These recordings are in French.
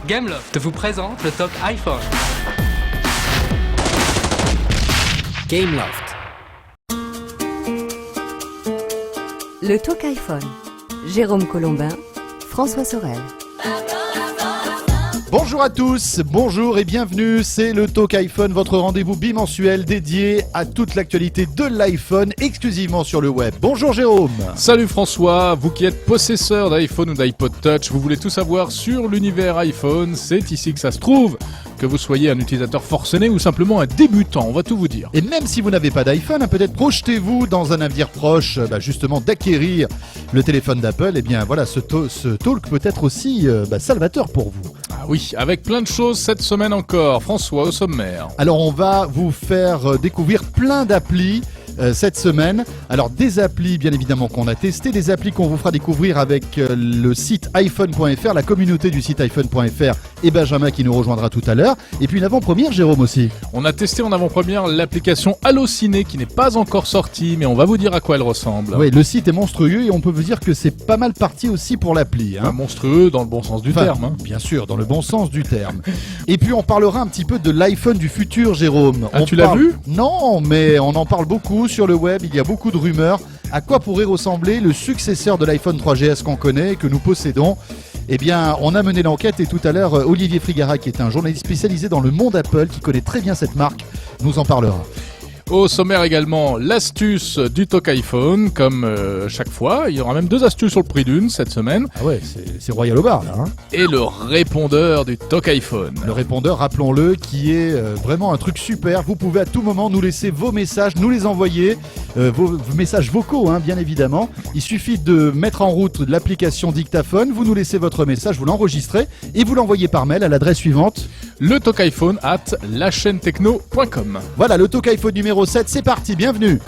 Gameloft vous présente le Talk iPhone. Gameloft. Le Talk iPhone. Jérôme Colombin, François Sorel. Bonjour à tous, bonjour et bienvenue, c'est le Talk iPhone, votre rendez-vous bimensuel dédié à toute l'actualité de l'iPhone exclusivement sur le web. Bonjour Jérôme. Salut François, vous qui êtes possesseur d'iPhone ou d'iPod Touch, vous voulez tout savoir sur l'univers iPhone, c'est ici que ça se trouve. Que vous soyez un utilisateur forcené ou simplement un débutant, on va tout vous dire. Et même si vous n'avez pas d'iPhone, peut-être projetez-vous dans un avenir proche justement d'acquérir le téléphone d'Apple. Et bien voilà, ce talk peut être aussi salvateur pour vous. Ah oui, avec plein de choses cette semaine encore. François, au sommaire. Alors on va vous faire découvrir plein d'applis cette semaine. Alors des applis bien évidemment qu'on a testé, des applis qu'on vous fera découvrir avec le site iPhone.fr, la communauté du site iPhone.fr et Benjamin qui nous rejoindra tout à l'heure. Et puis une avant-première, Jérôme aussi. On a testé en avant-première l'application Allociné qui n'est pas encore sortie, mais on va vous dire à quoi elle ressemble. Oui, le site est monstrueux et on peut vous dire que c'est pas mal parti aussi pour l'appli. Monstrueux dans le bon sens du terme. Bien sûr, dans le bon sens du terme. Et puis on parlera un petit peu de l'iPhone du futur, Jérôme. Tu l'as vu ? Non, mais on en parle beaucoup sur le web, il y a beaucoup de rumeurs. À quoi pourrait ressembler le successeur de l'iPhone 3GS qu'on connaît et que nous possédons ? Eh bien, on a mené l'enquête et tout à l'heure, Olivier Frigara, qui est un journaliste spécialisé dans le monde Apple, qui connaît très bien cette marque, nous en parlera. Au sommaire également, l'astuce du Talk iPhone, comme chaque fois. Il y aura même 2 astuces sur le prix d'une cette semaine. Ah ouais, c'est royal au bar là. Hein. Et le répondeur du Talk iPhone. Le répondeur, rappelons-le, qui est vraiment un truc super. Vous pouvez à tout moment nous laisser vos messages, nous les envoyer, vos messages vocaux, bien évidemment. Il suffit de mettre en route l'application Dictaphone, vous nous laissez votre message, vous l'enregistrez et vous l'envoyez par mail à l'adresse suivante. Le Talk iPhone @lachaînetechno.com. Voilà, le Talk iPhone numéro 7, c'est parti, bienvenue.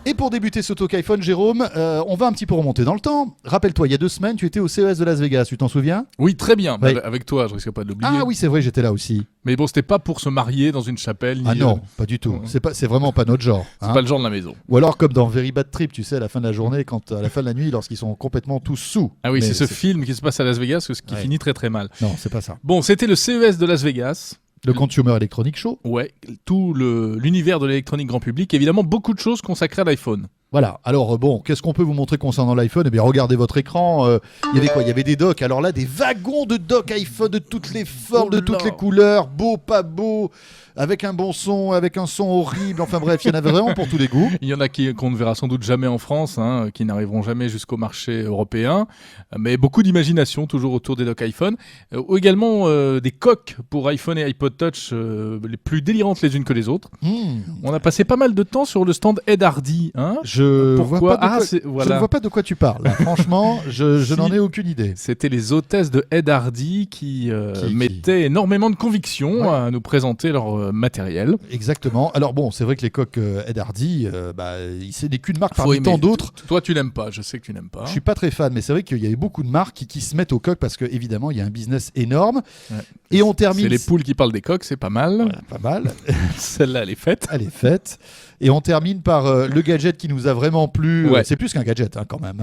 Et pour débuter ce Talk iPhone, Jérôme, on va un petit peu remonter dans le temps. Rappelle-toi, il y a 2 semaines, tu étais au CES de Las Vegas, tu t'en souviens ? Oui, très bien. Oui. Avec toi, je risque pas de l'oublier. Ah oui, c'est vrai, j'étais là aussi. Mais bon, c'était pas pour se marier dans une chapelle. Ah non, pas du tout. C'est vraiment pas notre genre. C'est pas le genre de la maison. Ou alors comme dans Very Bad Trip, tu sais, à la fin de la journée, à la fin de la nuit, lorsqu'ils sont complètement tous sous. Ah oui, Mais c'est ce film qui se passe à Las Vegas qui finit très très mal. Non, c'est pas ça. Bon, c'était le CES de Las Vegas. Le Consumer Electronics Show. Ouais, tout l'univers de l'électronique grand public. Évidemment, beaucoup de choses consacrées à l'iPhone. Voilà, alors bon, qu'est-ce qu'on peut vous montrer concernant l'iPhone ? Eh bien, regardez votre écran, il y avait quoi ? Il y avait des docks, alors là, des wagons de docks iPhone de toutes les formes, de toutes les couleurs, beau, pas beau, avec un bon son, avec un son horrible, enfin bref, il y en avait vraiment pour tous les goûts. Il y en a qu'on ne verra sans doute jamais en France, qui n'arriveront jamais jusqu'au marché européen, mais beaucoup d'imagination toujours autour des docks iPhone, ou également des coques pour iPhone et iPod Touch les plus délirantes les unes que les autres. On a passé pas mal de temps sur le stand Ed Hardy, Je ne vois pas de quoi tu parles. Là. Franchement, je n'en ai aucune idée. C'était les hôtesses de Ed Hardy qui mettaient énormément de conviction à nous présenter leur matériel. Exactement. Alors bon, c'est vrai que les coques Ed Hardy, ce n'est qu'une marque parmi tant d'autres. Toi, tu n'aimes pas. Je sais que tu n'aimes pas. Je suis pas très fan, mais c'est vrai qu'il y avait beaucoup de marques qui se mettent aux coques parce qu'évidemment, il y a un business énorme. Ouais. Et on termine... C'est les poules qui parlent des coques, c'est pas mal. Voilà, pas mal. Celle-là, elle est faite. Elle est faite. Et on termine par le gadget qui nous a vraiment plu. Ouais. C'est plus qu'un gadget quand même.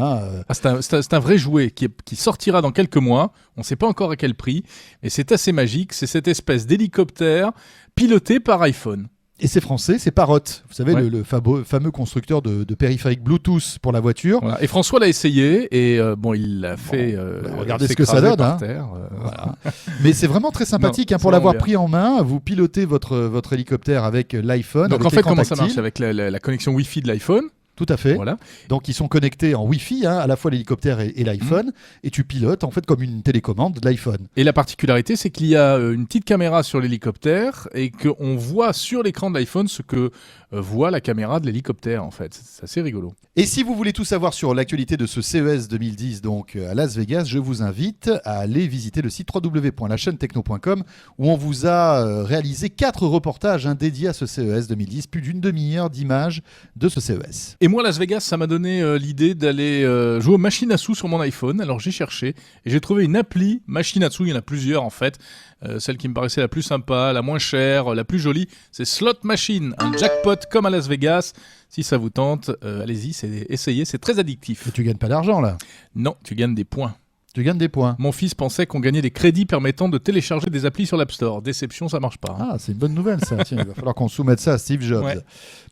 C'est un vrai jouet qui sortira dans quelques mois. On ne sait pas encore à quel prix. Mais c'est assez magique. C'est cette espèce d'hélicoptère piloté par iPhone. Et c'est français, c'est Parrot. Vous savez, le fameux constructeur de périphériques Bluetooth pour la voiture. Voilà. Et François l'a essayé et il l'a fait. Regardez ce que ça donne. Voilà. Mais c'est vraiment très sympathique pour l'avoir pris en main. Vous pilotez votre hélicoptère avec l'iPhone. Donc avec en fait, comment tactile. ça marche avec la connexion Wi-Fi de l'iPhone ? Tout à fait. Voilà. Donc ils sont connectés en Wi-Fi, à la fois l'hélicoptère et l'iPhone, et tu pilotes en fait comme une télécommande de l'iPhone. Et la particularité, c'est qu'il y a une petite caméra sur l'hélicoptère et qu'on voit sur l'écran de l'iPhone ce que voit la caméra de l'hélicoptère en fait. C'est assez rigolo. Et si vous voulez tout savoir sur l'actualité de ce CES 2010 donc à Las Vegas, je vous invite à aller visiter le site www.lachaînetechno.com où on vous a réalisé 4 reportages dédiés à ce CES 2010, plus d'une demi-heure d'images de ce CES. Et moi, Las Vegas, ça m'a donné l'idée d'aller jouer aux machines à sous sur mon iPhone. Alors j'ai cherché et j'ai trouvé une appli machine à sous, il y en a plusieurs en fait. Celle qui me paraissait la plus sympa, la moins chère, la plus jolie, c'est Slot Machine, un jackpot comme à Las Vegas. Si ça vous tente, allez-y, essayez, c'est très addictif. Et tu gagnes pas d'argent là ? Non, tu gagnes des points. Tu gagnes des points. Mon fils pensait qu'on gagnait des crédits permettant de télécharger des applis sur l'App Store. Déception, ça marche pas. Ah, c'est une bonne nouvelle ça. Tiens, il va falloir qu'on soumette ça à Steve Jobs. Ouais.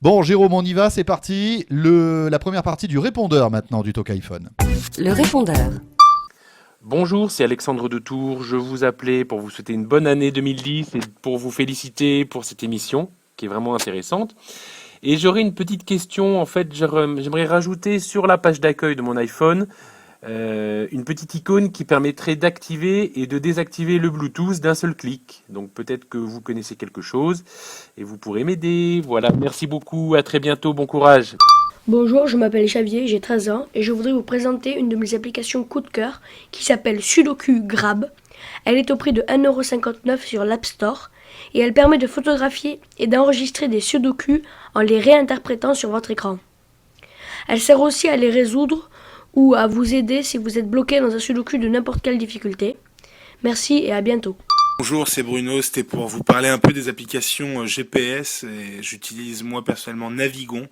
Bon, Jérôme, on y va, c'est parti. La première partie du répondeur maintenant du Talk iPhone. Le répondeur. Bonjour, c'est Alexandre de Tours. Je vous appelais pour vous souhaiter une bonne année 2010 et pour vous féliciter pour cette émission qui est vraiment intéressante. Et j'aurais une petite question. En fait, j'aimerais rajouter sur la page d'accueil de mon iPhone une petite icône qui permettrait d'activer et de désactiver le Bluetooth d'un seul clic. Donc peut-être que vous connaissez quelque chose et vous pourrez m'aider. Voilà, merci beaucoup, à très bientôt, bon courage. Bonjour, je m'appelle Xavier, j'ai 13 ans et je voudrais vous présenter une de mes applications coup de cœur qui s'appelle Sudoku Grab. Elle est au prix de 1,59€ sur l'App Store et elle permet de photographier et d'enregistrer des sudoku en les réinterprétant sur votre écran. Elle sert aussi à les résoudre ou à vous aider si vous êtes bloqué dans un sudoku de n'importe quelle difficulté. Merci et à bientôt. Bonjour, c'est Bruno, c'était pour vous parler un peu des applications GPS. Et j'utilise moi personnellement Navigon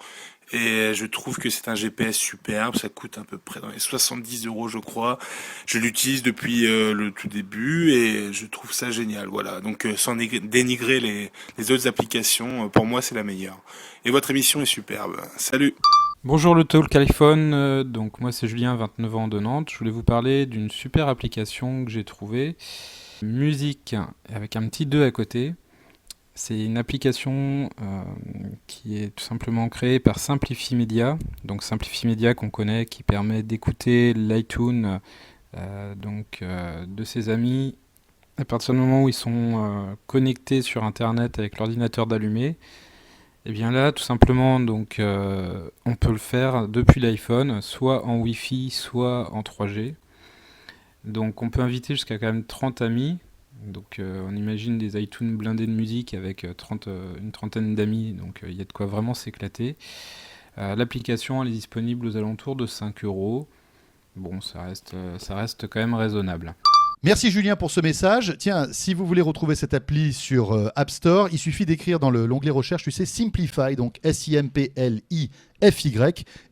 et je trouve que c'est un GPS superbe, ça coûte à peu près dans les 70€ je crois. Je l'utilise depuis le tout début et je trouve ça génial, voilà. Donc sans dénigrer les autres applications, pour moi c'est la meilleure. Et votre émission est superbe, salut. Bonjour le Talk iPhone, donc moi c'est Julien, 29 ans de Nantes. Je voulais vous parler d'une super application que j'ai trouvée, musique avec un petit 2 à côté. C'est une application qui est tout simplement créée par Simplify Media. Donc Simplify Media qu'on connaît, qui permet d'écouter l'iTunes de ses amis à partir du moment où ils sont connectés sur Internet avec l'ordinateur d'allumé. Et bien là, tout simplement, donc, on peut le faire depuis l'iPhone, soit en Wi-Fi, soit en 3G. Donc on peut inviter jusqu'à quand même 30 amis. Donc on imagine des iTunes blindés de musique avec une trentaine d'amis, donc il y a de quoi vraiment s'éclater. L'application elle est disponible aux alentours de 5€. Bon, ça reste quand même raisonnable. Merci Julien pour ce message. Tiens, si vous voulez retrouver cette appli sur App Store, il suffit d'écrire dans l'onglet recherche, tu sais, Simplify, donc SIMPLIFY,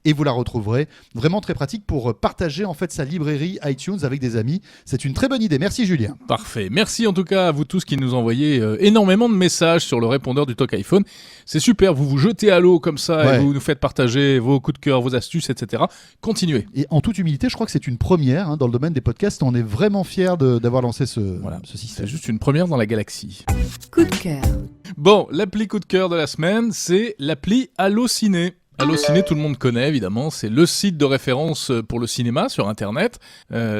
et vous la retrouverez. Vraiment très pratique pour partager en fait sa librairie iTunes avec des amis. C'est une très bonne idée. Merci Julien. Parfait. Merci en tout cas à vous tous qui nous envoyez énormément de messages sur le répondeur du Talk iPhone. C'est super, vous vous jetez à l'eau comme ça et vous nous faites partager vos coups de cœur, vos astuces, etc. Continuez. Et en toute humilité, je crois que c'est une première dans le domaine des podcasts. On est vraiment fiers d'avoir lancé ce système. C'est juste une première dans la galaxie. Coup de cœur. Bon, l'appli coup de cœur de la semaine, c'est l'appli Allociné. Allociné, tout le monde connaît évidemment, c'est le site de référence pour le cinéma sur Internet.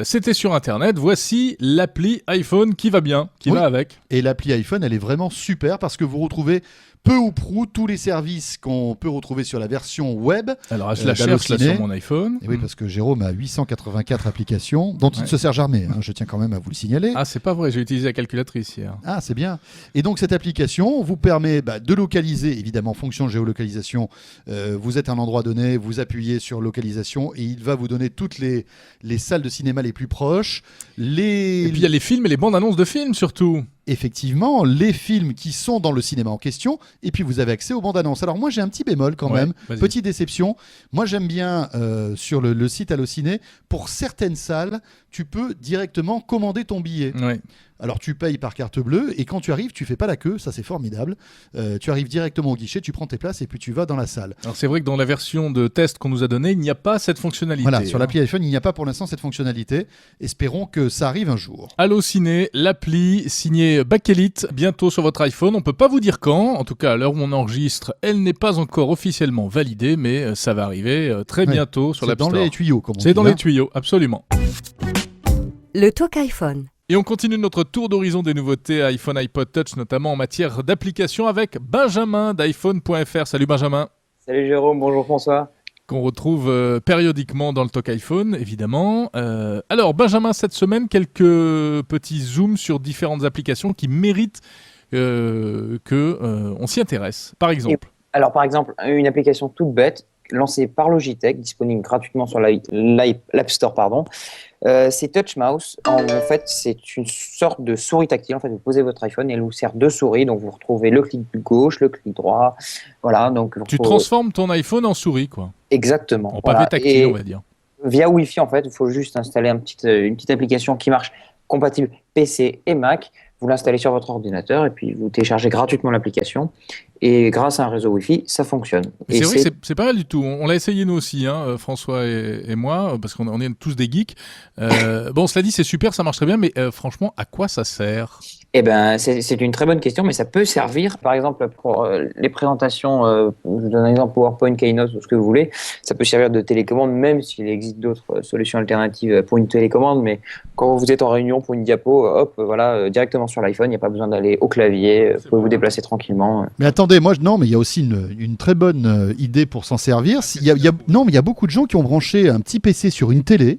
C'était sur Internet, voici l'appli iPhone qui va bien, qui va avec. Et l'appli iPhone, elle est vraiment super parce que vous retrouvez peu ou prou tous les services qu'on peut retrouver sur la version web. Alors je la cherche là sur mon iPhone. Et oui, parce que Jérôme a 884 applications dont il ne se sert jamais, je tiens quand même à vous le signaler. Ah, c'est pas vrai, j'ai utilisé la calculatrice hier. Ah, c'est bien. Et donc cette application vous permet de localiser, évidemment, fonction de géolocalisation. Vous êtes à un endroit donné, vous appuyez sur localisation et il va vous donner toutes les salles de cinéma les plus proches. Et puis il y a les films et les bandes annonces de films surtout. Effectivement, les films qui sont dans le cinéma en question, et puis vous avez accès aux bandes annonces. Alors moi j'ai un petit bémol quand même, petite déception. Moi j'aime bien sur le site Allociné, pour certaines salles, tu peux directement commander ton billet. Ouais. Alors tu payes par carte bleue et quand tu arrives, tu fais pas la queue, ça c'est formidable. Tu arrives directement au guichet, tu prends tes places et puis tu vas dans la salle. Alors c'est vrai que dans la version de test qu'on nous a donnée, il n'y a pas cette fonctionnalité. Voilà, sur l'appli iPhone, il n'y a pas pour l'instant cette fonctionnalité. Espérons que ça arrive un jour. Allociné, l'appli signée Bakelite, bientôt sur votre iPhone. On peut pas vous dire quand, en tout cas à l'heure où on enregistre, elle n'est pas encore officiellement validée, mais ça va arriver très bientôt sur l'App Store. C'est dans les tuyaux, comme on dit. C'est dans les tuyaux, absolument. Le Talk iPhone. Et on continue notre tour d'horizon des nouveautés iPhone, iPod Touch, notamment en matière d'application avec Benjamin d'iPhone.fr. Salut Benjamin. Salut Jérôme, bonjour François. Qu'on retrouve périodiquement dans le Talk iPhone, évidemment. Alors Benjamin, cette semaine, quelques petits zooms sur différentes applications qui méritent qu'on s'y intéresse. Par exemple. Alors par exemple, une application toute bête, lancée par Logitech, disponible gratuitement sur l'App Store, c'est Touch Mouse. En fait, c'est une sorte de souris tactile. En fait, vous posez votre iPhone et elle vous sert deux souris. Donc, vous retrouvez le clic gauche, le clic droit. Voilà. Donc, tu transformes ton iPhone en souris, quoi. Exactement. En pavé tactile, on va dire. via Wi-Fi, en fait, il faut juste installer une petite application qui marche compatible PC et Mac. Vous l'installez sur votre ordinateur et puis vous téléchargez gratuitement l'application. Et grâce à un réseau Wi-Fi, ça fonctionne. C'est vrai que c'est pas mal du tout. On l'a essayé nous aussi, hein, François et moi, parce qu'on est tous des geeks. Bon, cela dit, c'est super, ça marche très bien, mais franchement, à quoi ça sert ? Eh ben, c'est une très bonne question, mais ça peut servir, par exemple, pour les présentations, je vous donne un exemple, PowerPoint, Keynote, ou ce que vous voulez, ça peut servir de télécommande, même s'il existe d'autres solutions alternatives pour une télécommande, mais quand vous êtes en réunion pour une diapo, hop, voilà, directement sur l'iPhone, il n'y a pas besoin d'aller au clavier, vous pouvez vous déplacer tranquillement. Mais attendez, non, mais il y a aussi une très bonne idée pour s'en servir. Non, mais il y a beaucoup de gens qui ont branché un petit PC sur une télé.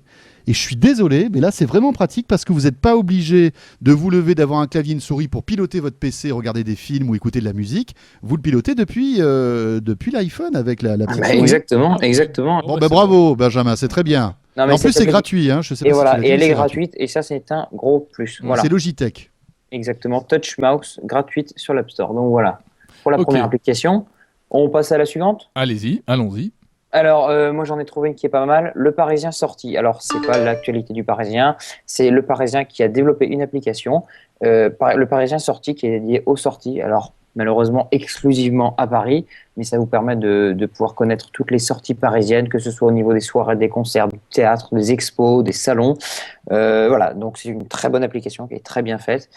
Et je suis désolé, mais là, c'est vraiment pratique parce que vous n'êtes pas obligé de vous lever, d'avoir un clavier, une souris pour piloter votre PC, regarder des films ou écouter de la musique. Vous le pilotez depuis l'iPhone avec la petite souris. Exactement. Bon, bravo, Benjamin, c'est très bien. Non, mais en plus, c'est gratuit. Hein, je sais pas et si voilà, tu l'as et dit, elle est c'est gratuite, et ça, c'est un gros plus. Voilà. C'est Logitech. Exactement, Touch Mouse, gratuite sur l'App Store. Donc voilà, pour la première application. On passe à la suivante ? Allons-y. Alors, moi, j'en ai trouvé une qui est pas mal. Le Parisien sorti. Alors, c'est pas l'actualité du Parisien, c'est le Parisien qui a développé une application. Le Parisien sorti qui est dédié aux sorties. Alors, malheureusement, exclusivement à Paris, mais ça vous permet de pouvoir connaître toutes les sorties parisiennes, que ce soit au niveau des soirées, des concerts, du théâtre, des expos, des salons. Voilà, donc c'est une très bonne application qui est très bien faite.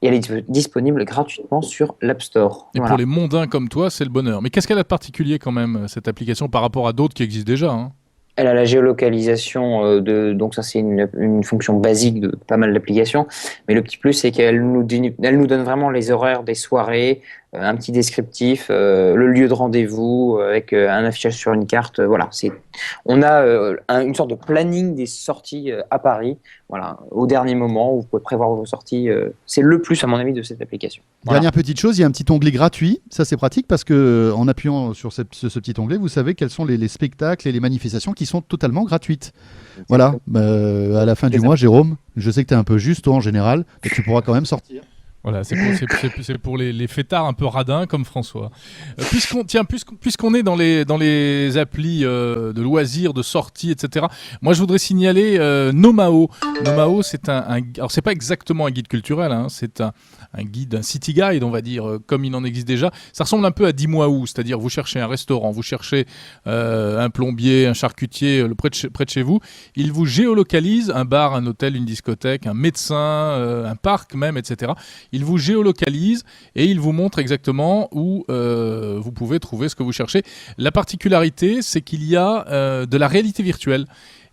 Et elle est disponible gratuitement sur l'App Store. Et pour les mondains comme toi, c'est le bonheur. Mais qu'est-ce qu'elle a de particulier quand même, cette application, par rapport à d'autres qui existent déjà, hein ? Elle a la géolocalisation, donc ça c'est une fonction basique de pas mal d'applications. Mais le petit plus, c'est qu'elle nous donne vraiment les horaires des soirées, un petit descriptif, le lieu de rendez-vous avec un affichage sur une carte. Voilà, on a une sorte de planning des sorties à Paris. Voilà, au dernier moment, où vous pouvez prévoir vos sorties. C'est le plus, à mon avis, de cette application. Voilà. Dernière petite chose, il y a un petit onglet gratuit. Ça, c'est pratique parce que en appuyant sur ce petit onglet, vous savez quels sont les spectacles et les manifestations qui sont totalement gratuites. Voilà. À la fin du mois, Jérôme, je sais que tu es un peu juste, toi, en général, mais tu pourras quand même sortir. Voilà, c'est pour les fêtards un peu radins comme François. Puisqu'on est dans les applis de loisirs, de sorties, etc. Moi, je voudrais signaler Nomao. Nomao, c'est alors c'est pas exactement un guide culturel, hein, c'est un guide, un city guide, on va dire, comme il en existe déjà. Ça ressemble un peu à Dis-moi où, c'est-à-dire vous cherchez un restaurant, vous cherchez un plombier, un charcutier près de chez vous. Il vous géolocalise un bar, un hôtel, une discothèque, un médecin, un parc même, etc. Il vous géolocalise et il vous montre exactement où vous pouvez trouver ce que vous cherchez. La particularité, c'est qu'il y a de la réalité virtuelle.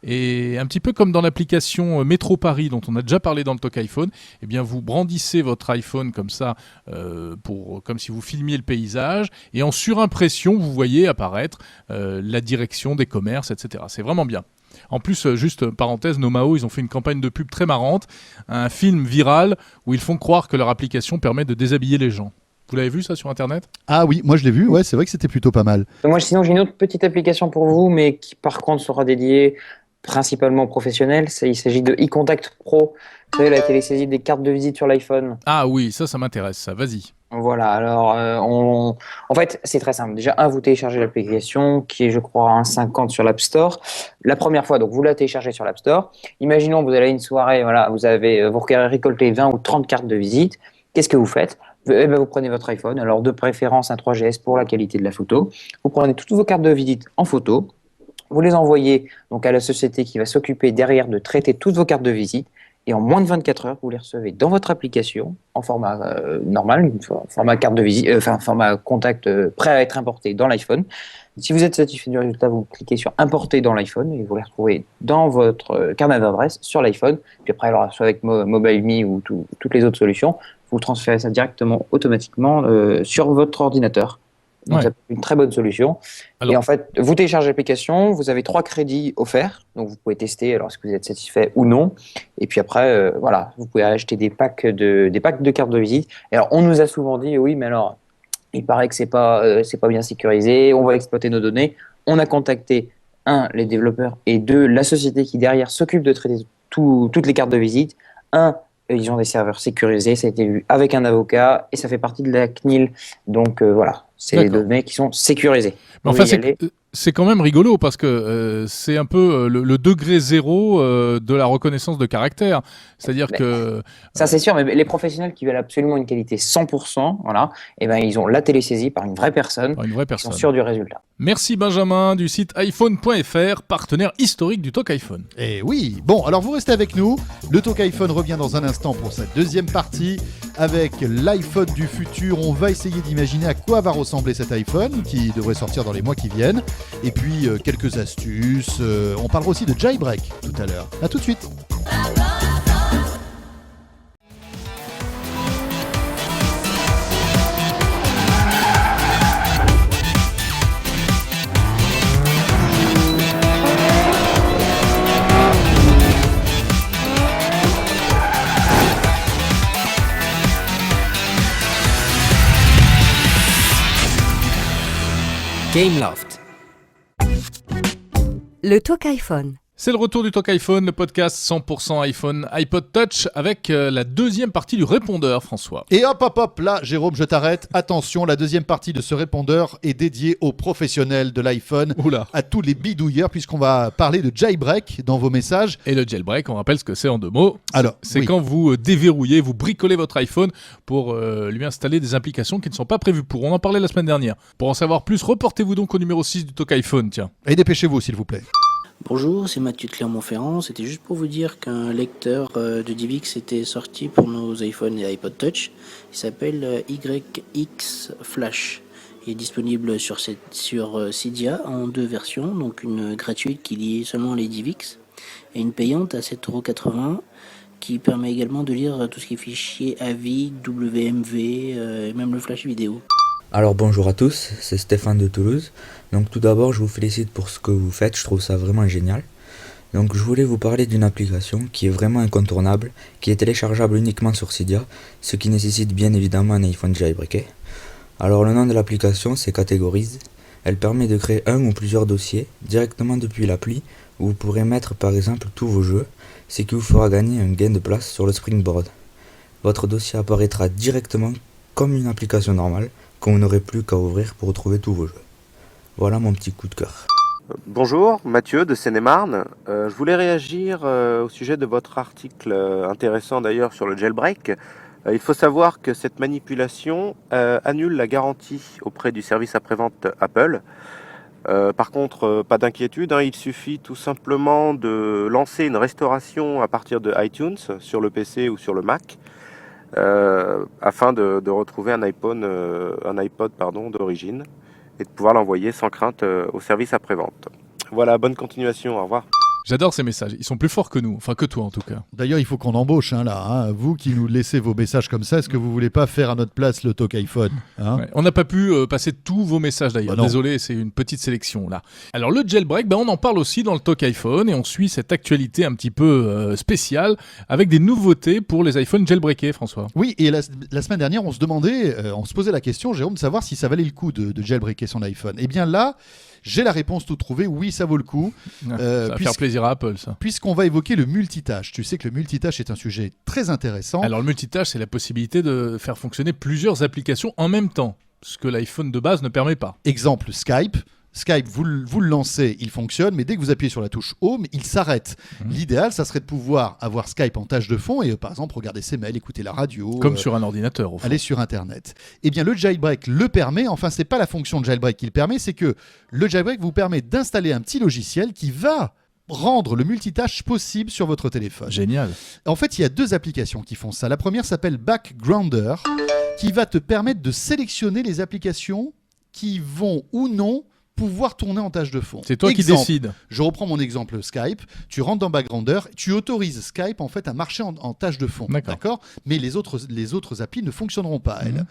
Et un petit peu comme dans l'application Métro Paris, dont on a déjà parlé dans le Talk iPhone, eh bien vous brandissez votre iPhone comme ça, comme si vous filmiez le paysage, et en surimpression, vous voyez apparaître la direction des commerces, etc. C'est vraiment bien. En plus, juste parenthèse, Nomao, ils ont fait une campagne de pub très marrante, un film viral où ils font croire que leur application permet de déshabiller les gens. Vous l'avez vu ça sur Internet ? Ah oui, moi je l'ai vu, ouais, c'est vrai que c'était plutôt pas mal. Moi, sinon, j'ai une autre petite application pour vous, mais qui par contre sera dédiée principalement aux professionnels. Il s'agit de eContact Pro. Vous savez, la télésaisie des cartes de visite sur l'iPhone. Ah oui, ça m'intéresse, ça, vas-y. Voilà, alors en fait c'est très simple. Déjà, vous téléchargez l'application qui est, je crois, à 1,50 sur l'App Store. La première fois, donc vous la téléchargez sur l'App Store. Imaginons que vous allez à une soirée, voilà, vous récoltez 20 ou 30 cartes de visite. Qu'est-ce que vous faites ? Vous prenez votre iPhone, alors de préférence un 3GS pour la qualité de la photo. Vous prenez toutes vos cartes de visite en photo. Vous les envoyez donc à la société qui va s'occuper derrière de traiter toutes vos cartes de visite. Et en moins de 24 heures, vous les recevez dans votre application en format normal, format carte de visite, format contact prêt à être importé dans l'iPhone. Si vous êtes satisfait du résultat, vous cliquez sur importer dans l'iPhone et vous les retrouvez dans votre carnet d'adresse sur l'iPhone. Puis après, alors, soit avec MobileMe ou toutes les autres solutions, vous transférez ça directement, automatiquement sur votre ordinateur. Donc, c'est une très bonne solution. Alors, et en fait, vous téléchargez l'application, vous avez 3 crédits offerts, donc vous pouvez tester alors est-ce que vous êtes satisfait ou non. Et puis après, voilà, vous pouvez acheter des packs de cartes de visite. Et alors, on nous a souvent dit, oui, mais alors, il paraît que c'est pas bien sécurisé, on va exploiter nos données. On a contacté, 1, les développeurs, et 2, la société qui derrière s'occupe de traiter toutes les cartes de visite. 1, ils ont des serveurs sécurisés, ça a été vu avec un avocat, et ça fait partie de la CNIL. Donc voilà. C'est les données qui sont sécurisées. Mais enfin, C'est quand même rigolo parce que c'est un peu le degré zéro de la reconnaissance de caractère. C'est-à-dire que... Ça, c'est sûr, mais les professionnels qui veulent absolument une qualité 100%, voilà, et ben, ils ont la télésaisie par une vraie personne. Par une vraie Ils personne. sont sûrs du résultat. Merci Benjamin du site iPhone.fr, partenaire historique du Talk iPhone. Et oui, bon, alors vous restez avec nous. Le Talk iPhone revient dans un instant pour sa deuxième partie avec l'iPhone du futur. On va essayer d'imaginer à quoi va ressembler cet iPhone qui devrait sortir dans les mois qui viennent. Et puis quelques astuces. On parlera aussi de jailbreak tout à l'heure. À tout de suite. Gameloft. Le Talk iPhone. C'est le retour du Talk iPhone, le podcast 100% iPhone, iPod Touch, avec la deuxième partie du répondeur, François. Et hop, là, Jérôme, je t'arrête. Attention, la deuxième partie de ce répondeur est dédiée aux professionnels de l'iPhone, Oula. à tous les bidouilleurs, puisqu'on va parler de jailbreak dans vos messages. Et le jailbreak, on rappelle ce que c'est en 2 mots. Alors, C'est oui. quand vous déverrouillez, vous bricolez votre iPhone pour lui installer des applications qui ne sont pas prévues pour. On en parlait la semaine dernière. Pour en savoir plus, reportez-vous donc au numéro 6 du Talk iPhone, tiens. Et dépêchez-vous, s'il vous plaît. Bonjour, c'est Mathieu de Clermont-Ferrand. C'était juste pour vous dire qu'un lecteur de DivX était sorti pour nos iPhones et iPod Touch. Il s'appelle YX Flash. Il est disponible sur Cydia en 2 versions, donc une gratuite qui lit seulement les DivX et une payante à 7,80 € qui permet également de lire tout ce qui est fichiers AVI, WMV et même le flash vidéo. Alors bonjour à tous, c'est Stéphane de Toulouse. Donc tout d'abord je vous félicite pour ce que vous faites, je trouve ça vraiment génial. Donc je voulais vous parler d'une application qui est vraiment incontournable, qui est téléchargeable uniquement sur Cydia, ce qui nécessite bien évidemment un iPhone jailbreaké. Alors le nom de l'application c'est Categories. Elle permet de créer un ou plusieurs dossiers directement depuis l'appli où vous pourrez mettre par exemple tous vos jeux, ce qui vous fera gagner un gain de place sur le Springboard. Votre dossier apparaîtra directement comme une application normale, qu'on n'aurait plus qu'à ouvrir pour retrouver tous vos jeux. Voilà mon petit coup de cœur. Bonjour, Mathieu de Seine-et-Marne. Je voulais réagir au sujet de votre article intéressant d'ailleurs sur le jailbreak. Il faut savoir que cette manipulation annule la garantie auprès du service après-vente Apple. Par contre, pas d'inquiétude, il suffit tout simplement de lancer une restauration à partir de iTunes sur le PC ou sur le Mac. Afin de retrouver un iPod d'origine et de pouvoir l'envoyer sans crainte au service après-vente. Voilà, bonne continuation, au revoir. J'adore ces messages, ils sont plus forts que nous, enfin que toi en tout cas. D'ailleurs, il faut qu'on embauche, Vous qui nous laissez vos messages comme ça, est-ce que vous voulez pas faire à notre place le Talk iPhone, Ouais, on n'a pas pu passer tous vos messages d'ailleurs, Bah non. désolé, c'est une petite sélection là. Alors le jailbreak, on en parle aussi dans le Talk iPhone et on suit cette actualité un petit peu spéciale avec des nouveautés pour les iPhones jailbreakés, François. Oui, et la semaine dernière, on se posait la question, Jérôme, de savoir si ça valait le coup de jailbreaker son iPhone. Eh bien là, j'ai la réponse toute trouvée, oui, ça vaut le coup. Ça va faire plaisir à Apple, ça. Puisqu'on va évoquer le multitâche. Tu sais que le multitâche est un sujet très intéressant. Alors le multitâche, c'est la possibilité de faire fonctionner plusieurs applications en même temps, ce que l'iPhone de base ne permet pas. Exemple, Skype. Skype, vous le lancez, il fonctionne, mais dès que vous appuyez sur la touche Home, il s'arrête. L'idéal, ça serait de pouvoir avoir Skype en tâche de fond et par exemple regarder ses mails, écouter la radio. Comme sur un ordinateur, au fond. Aller sur Internet. Eh bien, le jailbreak le permet. Enfin, c'est pas la fonction de jailbreak qui le permet, c'est que le jailbreak vous permet d'installer un petit logiciel qui va rendre le multitâche possible sur votre téléphone. Génial. En fait, il y a 2 applications qui font ça. La première s'appelle Backgrounder, qui va te permettre de sélectionner les applications qui vont ou non pouvoir tourner en tâche de fond. C'est toi qui décides. Je reprends mon exemple Skype. Tu rentres dans Backgrounder, tu autorises Skype en fait à marcher en tâche de fond. D'accord. Mais les autres applis ne fonctionneront pas, elles.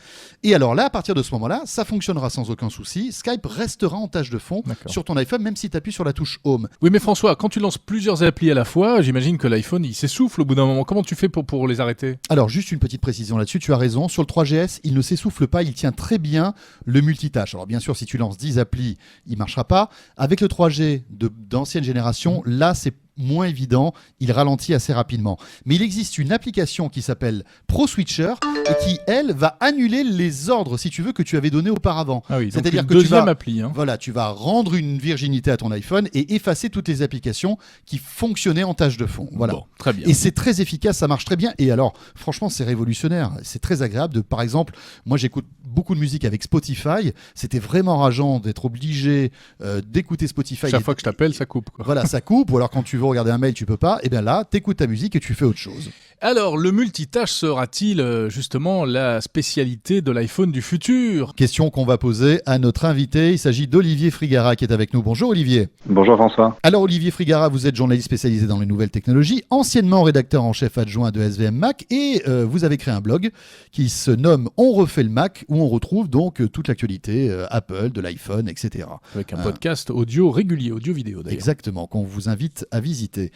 Et alors là, à partir de ce moment-là, ça fonctionnera sans aucun souci. Skype restera en tâche de fond sur ton iPhone, même si tu appuies sur la touche Home. Oui, mais François, quand tu lances plusieurs applis à la fois, j'imagine que l'iPhone, il s'essouffle au bout d'un moment. Comment tu fais pour les arrêter ? Alors, juste une petite précision là-dessus, tu as raison. Sur le 3GS, il ne s'essouffle pas, il tient très bien le multitâche. Alors, bien sûr, si tu lances 10 applis, il ne marchera pas. Avec le 3G d'ancienne génération, là, moins évident, il ralentit assez rapidement. Mais il existe une application qui s'appelle ProSwitcher et qui, elle, va annuler les ordres, si tu veux, que tu avais donnés auparavant. Ah oui, c'est-à-dire donc que une tu vas, deuxième appli. voilà, tu vas rendre une virginité à ton iPhone et effacer toutes les applications qui fonctionnaient en tâche de fond. Voilà. Bon, très bien. Et c'est très efficace, ça marche très bien. Et alors, franchement, c'est révolutionnaire. C'est très agréable. Par exemple, moi, j'écoute beaucoup de musique avec Spotify. C'était vraiment rageant d'être obligé d'écouter Spotify. Chaque fois que je t'appelle, ça coupe, quoi. Voilà, ça coupe. Ou alors, quand tu veux regarder un mail, tu peux pas. Et bien là, t'écoutes ta musique et tu fais autre chose. Alors, le multitâche sera-t-il justement la spécialité de l'iPhone du futur ? Question qu'on va poser à notre invité. Il s'agit d'Olivier Frigara qui est avec nous. Bonjour Olivier. Bonjour François. Alors Olivier Frigara, vous êtes journaliste spécialisé dans les nouvelles technologies, anciennement rédacteur en chef adjoint de SVM Mac et vous avez créé un blog qui se nomme On refait le Mac où on retrouve donc toute l'actualité Apple, de l'iPhone, etc. Avec un podcast audio régulier, audio-vidéo d'ailleurs. Exactement, qu'on vous invite à visiter.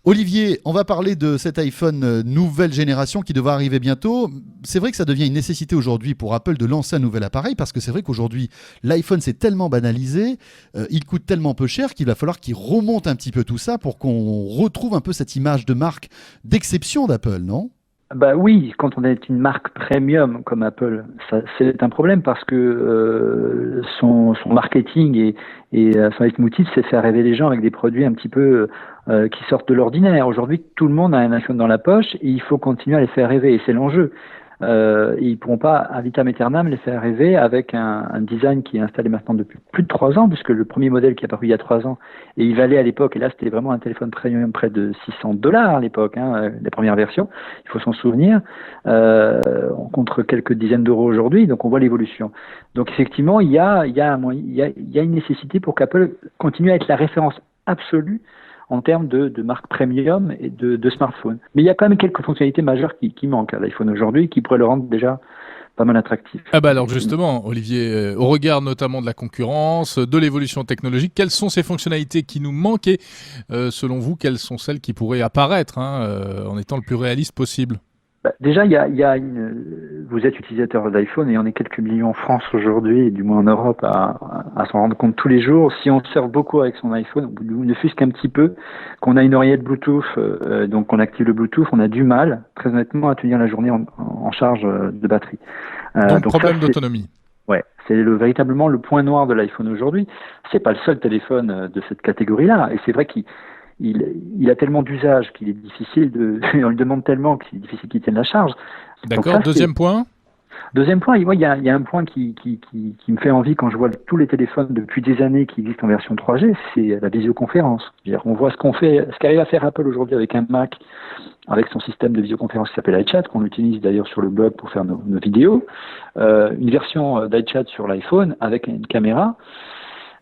Olivier, on va parler de cet iPhone nouvelle génération qui devra arriver bientôt. C'est vrai que ça devient une nécessité aujourd'hui pour Apple de lancer un nouvel appareil parce que c'est vrai qu'aujourd'hui, l'iPhone s'est tellement banalisé, il coûte tellement peu cher qu'il va falloir qu'il remonte un petit peu tout ça pour qu'on retrouve un peu cette image de marque d'exception d'Apple, non ? Bah oui, quand on est une marque premium comme Apple, ça, c'est un problème parce que son marketing et son leitmotiv, c'est faire rêver les gens avec des produits un petit peu qui sortent de l'ordinaire. Aujourd'hui, tout le monde a un iPhone dans la poche et il faut continuer à les faire rêver et c'est l'enjeu. Ils ne pourront pas, à vitam aeternam, les faire rêver avec un design qui est installé maintenant depuis plus de 3 ans, puisque le premier modèle qui est apparu il y a 3 ans, et il valait à l'époque, et là c'était vraiment un téléphone premium près de $600 à l'époque, les premières versions, il faut s'en souvenir, contre quelques dizaines d'euros aujourd'hui, donc on voit l'évolution. Donc effectivement, il y a une nécessité pour qu'Apple continue à être la référence absolue en termes de marque premium et de smartphone. Mais il y a quand même quelques fonctionnalités majeures qui manquent à l'iPhone aujourd'hui, qui pourraient le rendre déjà pas mal attractif. Ah bah alors justement, Olivier, au regard notamment de la concurrence, de l'évolution technologique, quelles sont ces fonctionnalités qui nous manquent et selon vous, quelles sont celles qui pourraient apparaître en étant le plus réaliste possible ? Déjà, vous êtes utilisateur d'iPhone et on est quelques millions en France aujourd'hui, et du moins en Europe, à s'en rendre compte tous les jours. Si on surfe beaucoup avec son iPhone, ou ne fût-ce qu'un petit peu, qu'on a une oreillette Bluetooth, donc on active le Bluetooth, on a du mal, très honnêtement, à tenir la journée en charge de batterie. Donc problème d'autonomie. Ouais, c'est véritablement le point noir de l'iPhone aujourd'hui. C'est pas le seul téléphone de cette catégorie-là, et c'est vrai qu'il a tellement d'usage qu'il est difficile on lui demande tellement qu'il est difficile qu'il tienne la charge. D'accord. Deuxième point, il y a un point qui me fait envie quand je vois tous les téléphones depuis des années qui existent en version 3G, c'est la visioconférence. C'est-à-dire, on voit ce qu'arrive à faire Apple aujourd'hui avec un Mac, avec son système de visioconférence qui s'appelle iChat, qu'on utilise d'ailleurs sur le blog pour faire nos vidéos, une version d'iChat sur l'iPhone avec une caméra.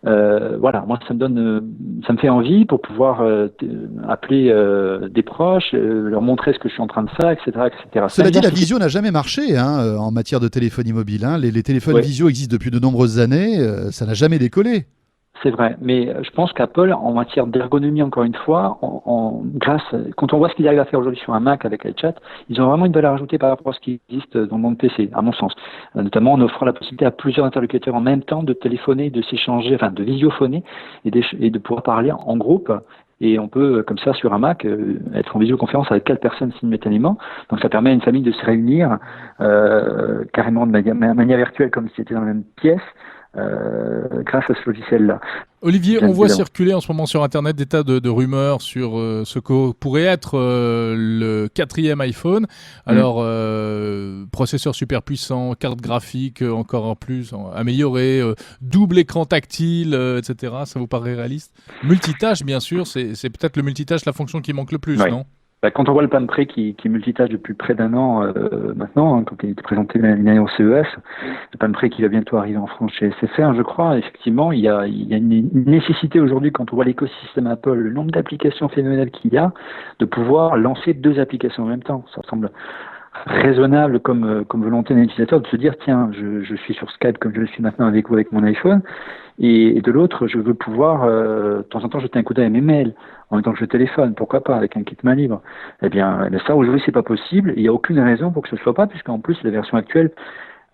Voilà, moi ça me fait envie pour pouvoir appeler des proches, leur montrer ce que je suis en train de faire, etc., etc. Cela dit, la visio n'a jamais marché en matière de téléphonie mobile. Les téléphones visio existent depuis de nombreuses années, ça n'a jamais décollé. C'est vrai, mais je pense qu'Apple, en matière d'ergonomie, encore une fois, quand on voit ce qu'ils arrivent à faire aujourd'hui sur un Mac avec iChat, ils ont vraiment une valeur ajoutée par rapport à ce qui existe dans le monde PC, à mon sens. Notamment en offrant la possibilité à plusieurs interlocuteurs en même temps de téléphoner, de s'échanger, enfin de visiophoner et de pouvoir parler en groupe. Et on peut, comme ça, sur un Mac, être en visioconférence avec 4 personnes simultanément. Donc ça permet à une famille de se réunir carrément de manière virtuelle, comme si c'était dans la même pièce. Grâce à ce logiciel-là. Olivier, on voit circuler en ce moment sur Internet des tas de rumeurs sur ce que pourrait être le 4e iPhone. Alors, processeur super puissant, carte graphique encore en plus améliorée, double écran tactile, etc. Ça vous paraît réaliste ? Multitâche, bien sûr, c'est peut-être le multitâche la fonction qui manque le plus, non ? Quand on voit le Pan-Pré qui multitâche depuis près d'1 an maintenant, quand il était présenté l'année dernière au CES, le Pan-Pré qui va bientôt arriver en France chez SFR, je crois, effectivement, il y a une nécessité aujourd'hui, quand on voit l'écosystème Apple, le nombre d'applications phénoménales qu'il y a, de pouvoir lancer 2 applications en même temps. Ça semble raisonnable comme volonté d'un utilisateur de se dire, tiens, je suis sur Skype comme je le suis maintenant avec vous avec mon iPhone, et de l'autre, je veux pouvoir de temps en temps jeter un coup d'œil à mes mails en même temps que je téléphone, pourquoi pas, avec un kit main libre. Eh bien, ça aujourd'hui c'est pas possible, il n'y a aucune raison pour que ce soit pas, puisqu'en plus la version actuelle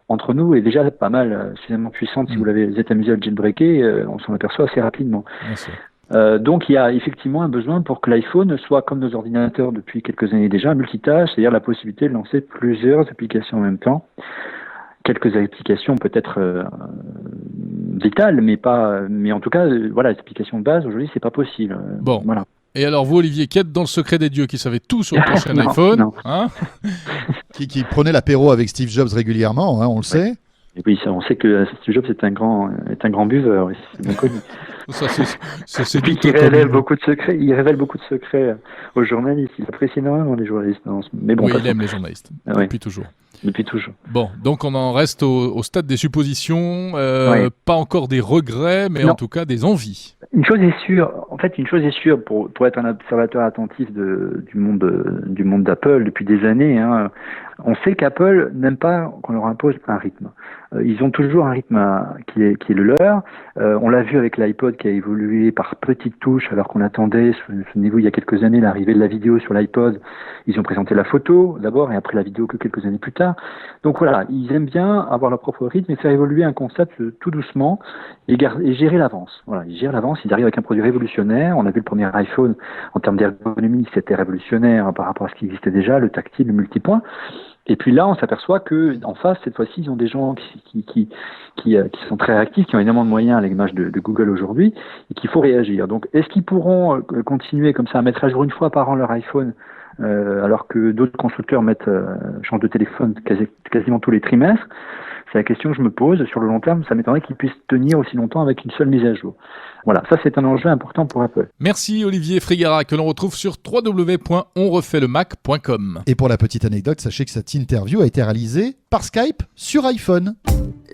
entre nous est déjà pas mal suffisamment puissante. Si vous êtes amusé à le jailbreaker, on s'en aperçoit assez rapidement. Merci. Donc il y a effectivement un besoin pour que l'iPhone soit comme nos ordinateurs depuis quelques années déjà, multitâche, c'est-à-dire la possibilité de lancer plusieurs applications en même temps. Quelques applications peut-être vitales, mais en tout cas, voilà, les applications de base aujourd'hui, c'est pas possible. Bon. Voilà. Et alors vous, Olivier, qui êtes dans le secret des dieux, qui savait tout sur le prochain Non, iPhone, non. hein Qui prenait l'apéro avec Steve Jobs régulièrement, hein, on le sait. Et oui, on sait que Steve Jobs est un grand buveur, oui, c'est bien connu. Ça, c'est Puis douteux il quand révèle même. beaucoup de secrets. Il révèle beaucoup de secrets aux journalistes. Il apprécie énormément les journalistes. Mais bon, Oui, il passons. aime les journalistes, Ah, oui. depuis toujours. Depuis toujours. Bon, donc on en reste au stade des suppositions, Ouais. pas encore des regrets, mais Non. en tout cas des envies. Une chose est sûre, pour être un observateur attentif du monde d'Apple depuis des années, hein, on sait qu'Apple n'aime pas qu'on leur impose un rythme. Ils ont toujours un rythme qui est le leur. On l'a vu avec l'iPod qui a évolué par petites touches alors qu'on attendait, souvenez-vous, il y a quelques années, l'arrivée de la vidéo sur l'iPod. Ils ont présenté la photo d'abord et après la vidéo que quelques années plus tard. Donc voilà, ils aiment bien avoir leur propre rythme et faire évoluer un concept tout doucement et gérer l'avance. Voilà, ils gèrent l'avance, ils arrivent avec un produit révolutionnaire. On a vu le premier iPhone en termes d'ergonomie, c'était révolutionnaire hein, par rapport à ce qui existait déjà, le tactile, le multipoint. Et puis là, on s'aperçoit que en face, cette fois-ci, ils ont des gens qui sont très réactifs, qui ont énormément de moyens à l'image de Google aujourd'hui, et qu'il faut réagir. Donc, est-ce qu'ils pourront continuer comme ça à mettre à jour une fois par an leur iPhone, alors que d'autres constructeurs changent de téléphone quasiment tous les trimestres? C'est la question que je me pose. Sur le long terme, ça m'étonnerait qu'ils puissent tenir aussi longtemps avec une seule mise à jour. Voilà, ça c'est un enjeu important pour Apple. Merci Olivier Frigara, que l'on retrouve sur www.onrefaitlemacom. Et pour la petite anecdote, sachez que cette interview a été réalisée par Skype sur iPhone.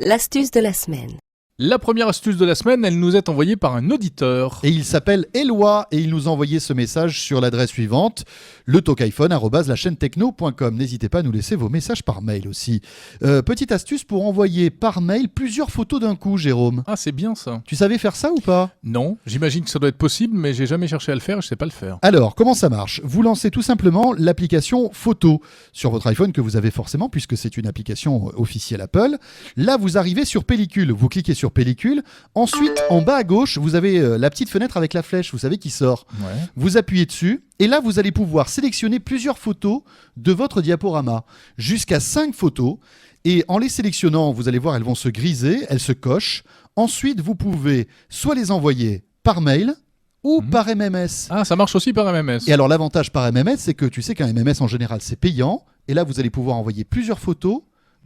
L'astuce de la semaine. La première astuce de la semaine, elle nous est envoyée par un auditeur. Et il s'appelle Éloi et il nous a envoyé ce message sur l'adresse suivante, letokiphone@lachaînetechno.com. N'hésitez pas à nous laisser vos messages par mail aussi. Petite astuce pour envoyer par mail plusieurs photos d'un coup, Jérôme. Ah, c'est bien ça. Tu savais faire ça ou pas? Non, j'imagine que ça doit être possible, mais j'ai jamais cherché à le faire et je sais pas le faire. Alors, comment ça marche? Vous lancez tout simplement l'application Photo sur votre iPhone que vous avez forcément puisque c'est une application officielle Apple. Là, vous arrivez sur Pellicule. Vous cliquez sur Pellicule. Ensuite, en bas à gauche, vous avez la petite fenêtre avec la flèche, vous savez, qui sort. Ouais. Vous appuyez dessus et là, vous allez pouvoir sélectionner plusieurs photos de votre diaporama. Jusqu'à 5 photos. Et en les sélectionnant, vous allez voir, elles vont se griser, elles se cochent. Ensuite, vous pouvez soit les envoyer par mail ou par MMS. Ah, ça marche aussi par MMS. Et alors l'avantage par MMS, c'est que tu sais qu'un MMS en général c'est payant, et là vous allez pouvoir envoyer plusieurs photos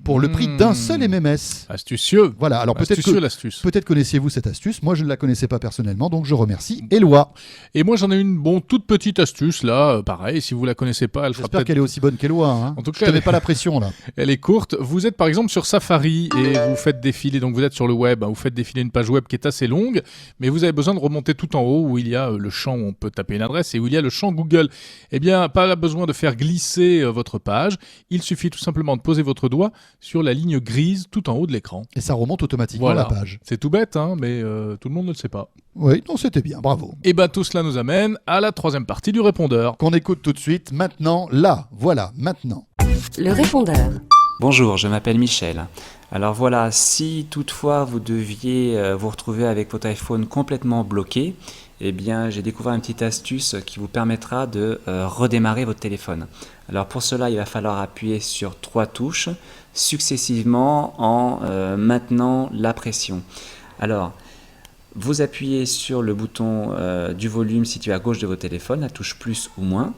pour le prix d'un seul MMS. Astucieux. Voilà, alors Astucieux, l'astuce. peut-être connaissiez-vous cette astuce, moi je ne la connaissais pas personnellement, donc je remercie Éloi. Et moi j'en ai une toute petite astuce là, pareil, si vous la connaissez pas, elle sera J'espère peut-être... qu'elle est aussi bonne qu'Éloi. Hein. En tout Je cas, te mets pas la pression là. Elle est courte. Vous êtes par exemple sur Safari et vous faites défiler, donc vous êtes sur le web, vous faites défiler une page web qui est assez longue, mais vous avez besoin de remonter tout en haut où il y a le champ où on peut taper une adresse et où il y a le champ Google. Eh bien, pas besoin de faire glisser votre page, il suffit tout simplement de poser votre doigt sur la ligne grise tout en haut de l'écran. Et ça remonte automatiquement Voilà. la page. C'est tout bête, hein, mais tout le monde ne le sait pas. Oui, non, c'était bien, bravo. Et bien tout cela nous amène à la troisième partie du répondeur. Qu'on écoute tout de suite, maintenant, là, voilà, maintenant. Le répondeur. Bonjour, je m'appelle Michel. Alors voilà, si toutefois vous deviez vous retrouver avec votre iPhone complètement bloqué, eh bien j'ai découvert une petite astuce qui vous permettra de redémarrer votre téléphone. Alors pour cela, il va falloir appuyer sur 3 touches successivement en maintenant la pression. Alors, vous appuyez sur le bouton du volume situé à gauche de votre téléphone, la touche plus ou moins.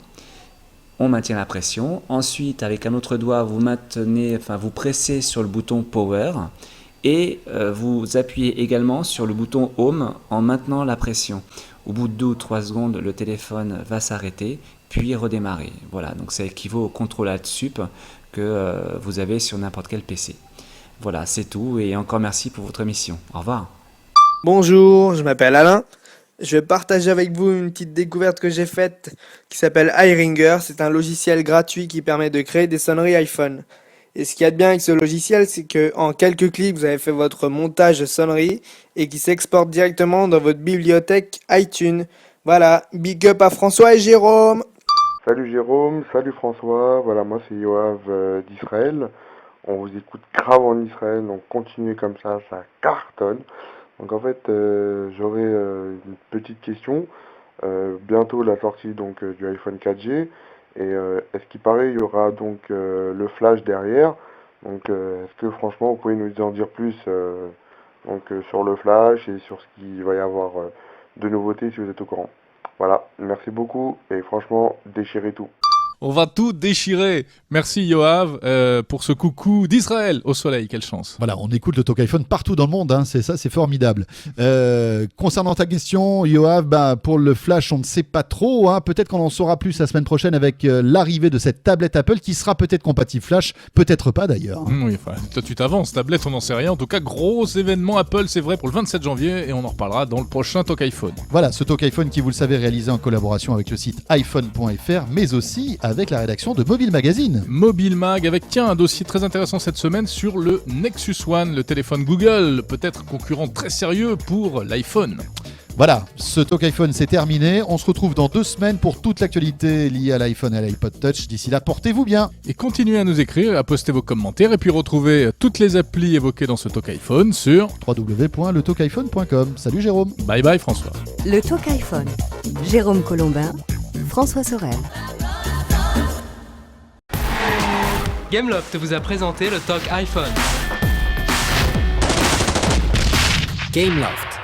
On maintient la pression. Ensuite, avec un autre doigt, vous pressez sur le bouton Power et vous appuyez également sur le bouton Home en maintenant la pression. Au bout de 2 ou 3 secondes, le téléphone va s'arrêter, puis redémarrer. Voilà, donc ça équivaut au contrôle Alt-Sup que vous avez sur n'importe quel PC. Voilà, c'est tout et encore merci pour votre émission. Au revoir. Bonjour, je m'appelle Alain. Je vais partager avec vous une petite découverte que j'ai faite qui s'appelle iRinger. C'est un logiciel gratuit qui permet de créer des sonneries iPhone. Et ce qu'il y a de bien avec ce logiciel, c'est qu'en quelques clics, vous avez fait votre montage de sonnerie et qui s'exporte directement dans votre bibliothèque iTunes. Voilà, big up à François et Jérôme. Salut Jérôme, salut François, voilà moi c'est Yoav d'Israël. On vous écoute grave en Israël, donc continuez comme ça cartonne. Donc en fait, j'aurais une petite question. Bientôt la sortie donc du iPhone 4G. Et est-ce qu'il paraît il y aura donc le flash derrière. Donc est-ce que franchement vous pouvez nous en dire plus sur le flash et sur ce qu'il va y avoir de nouveautés si vous êtes au courant. Voilà, merci beaucoup et franchement déchirez tout. On va tout déchirer. Merci Yoav pour ce coucou d'Israël au soleil, quelle chance. Voilà, on écoute le Talk iPhone partout dans le monde, hein, c'est ça, c'est formidable. Concernant ta question, Yoav, pour le flash, on ne sait pas trop. Hein, peut-être qu'on en saura plus la semaine prochaine avec l'arrivée de cette tablette Apple qui sera peut-être compatible flash, peut-être pas d'ailleurs. Oui, toi tu t'avances, tablette on n'en sait rien. En tout cas, gros événement Apple, c'est vrai, pour le 27 janvier et on en reparlera dans le prochain Talk iPhone. Voilà, ce Talk iPhone qui, vous le savez, est réalisé en collaboration avec le site iPhone.fr, mais aussi avec la rédaction de Mobile Magazine. Mobile Mag avec, un dossier très intéressant cette semaine sur le Nexus One, le téléphone Google, peut-être concurrent très sérieux pour l'iPhone. Voilà, ce Talk iPhone c'est terminé. On se retrouve dans 2 semaines pour toute l'actualité liée à l'iPhone et à l'iPod Touch. D'ici là, portez-vous bien. Et continuez à nous écrire, à poster vos commentaires et puis retrouvez toutes les applis évoquées dans ce Talk iPhone sur www.letalkiphone.com. Salut Jérôme. Bye bye François. Le Talk iPhone. Jérôme Colombin, François Sorel. Gameloft vous a présenté le Talk iPhone. Gameloft.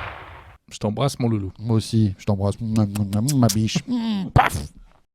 Je t'embrasse mon loulou. Moi aussi, je t'embrasse ma biche. Paf.